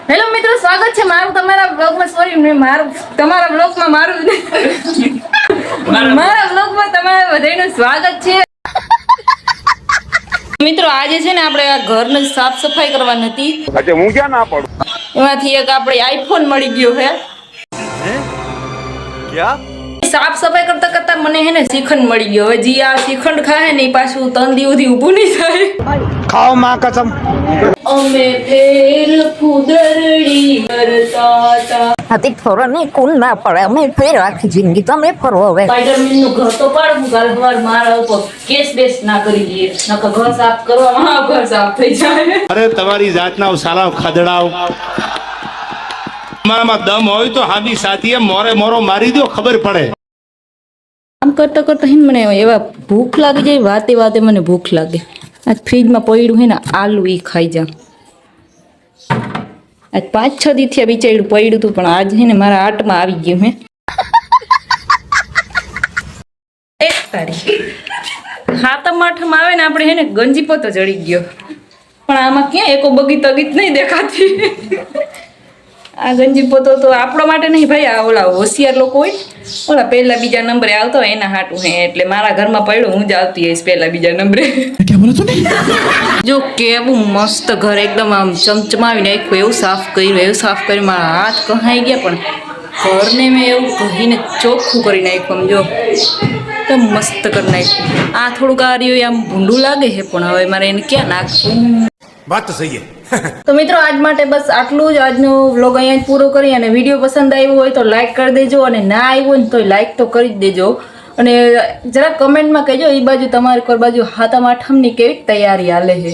Hello મિત્રો, સ્વાગત છે મારું તમારા બ્લોગમાં. સોરી, મેં મારું તમારા બ્લોગમાં મારું મારા બ્લોગમાં તમારા બધાનું સ્વાગત છે. મિત્રો આજે છે ને આપણે આ ઘરની સાફ સફાઈ કરવાની હતી. અચ્છા, હું ક્યાં ના પડું? એમાંથી એક આપણે આઈફોન મળી ગયો હે. ક્યાં સાફ સફાઈ કરતા કરતા મને હે ને શ્રીખંડ મળી ગયો. હવે જી આ શ્રીખંડ ખાય ને એ પાછું 3 દિવસથી ઊભું નહીં થાય. ખાઓ માં કસમ. અમે ફેર ફુદરડી કરતા હતા. હતી ફરો નહીં કુલ ના પડે અમે ફેર આખી જિંદગી તમે ફરો હવે સ્પાઈડરમેન નું ઘર તો પાડવું કાલ સવાર મારા ઉપર કેસ બેસ ના કરી દઈએ નકર ઘર સાફ કરવામાં ઘર સાફ થઈ જાય. અરે તમારી જાતના સાલા ખદડાવ તમારામાં દમ હોય તો હામી સાથીએ મોરે મોરો મારી દો, ખબર પડે. આમ કરતા કરતા હિન મને એવા ભૂખ લાગી જાય, વાતે વાતે મને ભૂખ લાગે. આજ ફ્રીજમાં પડ્યું હે ને આલુ ઈ ખાઈ જા. આજ 5-6 દી થયા બિચાર્યું પડ્યું હતું પણ આજ હે ને મારા આટમાં આવી ગયું હે. 1 તારીખ હાતમ આઠમ આવે ને આપણે હે ને ગંજીપતો ચડી ગયો પણ આમાં ક્યાં એકો બગી તગીત નહીં દેખાતી. આ ગંજીપતો તો આપણા માટે નહીં ભાઈ, આ ઓલા હોશિયાર લોકો હોય ઓલા પહેલા બીજા નંબરે આવતો હોય એના હાટું હે. એટલે મારા ઘરમાં પડ્યું હું જ આવતી હઈશ પહેલા બીજા નંબરે. જો કેવું મસ્ત ઘર એકદમ આમ ચમચમાવી નાખ્યું, એવું સાફ કર્યું મારા હાથ કહાઈ ગયા પણ ઘરને મેં એવું કહીને ચોખ્ખું કરી નાખ્યું. આમ જો તો મસ્ત કરી નાખ્યું. આ થોડુંક આ રહ્યું આમ ભૂંડું લાગે છે પણ હવે મારે એને ક્યાં નાખવું. વાત તો સહી હે. તો મિત્રો આજ માટે બસ આટલું જ. આજનો વ્લોગ અહીંયા જ પૂરો કરી અને વિડીયો પસંદ આવ્યો હોય તો લાઈક કરી દેજો અને ના આવ્યો હોય ને તો લાઈક તો કરી જ દેજો. અને જરા કમેન્ટમાં કહેજો એ બાજુ તમારી કોઈ બાજુ હાતમ આઠમની કેવી તૈયારી હાલે છે.